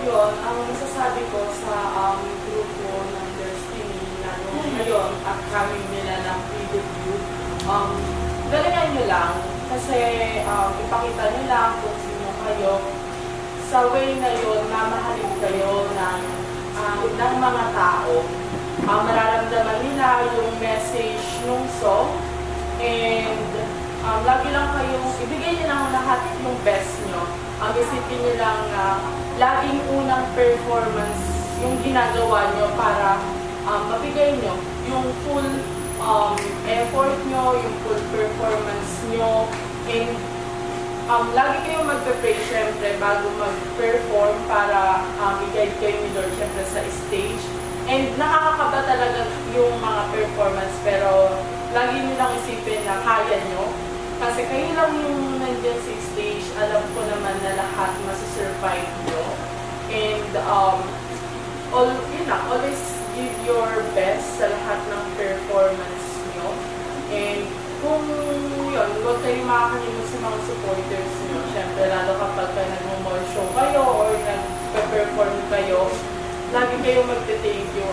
yun, ang masasabi ko sa grupo ng Destiny na ngayon, upcoming nila ng preview, galingan nyo lang kasi ipakita nyo lang kung sino kayo. Sa way na yun, mamahalin kayo ng mga tao. Mararamdaman nila yung message ng song and lagi lang kayong ibigay nyo lang lahat yung best nyo. Isipin nyo lang na laging unang performance yung ginagawa nyo para mabigay nyo yung full effort nyo, yung full performance nyo, and lagi kayong magpe-pray syempre bago mag-perform para i-guide kayo ni Lord syempre sa stage. And nakakakaba talaga yung mga performance pero lagi nyo lang isipin na kaya nyo. Kasi kayo lang yung nandiyan sa stage, alam ko naman na lahat masusurvive nyo. And always give your best sa lahat ng performance nyo. And kung yun, huwag kayong makakalimot sa mga supporters nyo. Siyempre, lalo kapag nag-mall show kayo or nag-perform kayo, lagi kayong magte-thank you.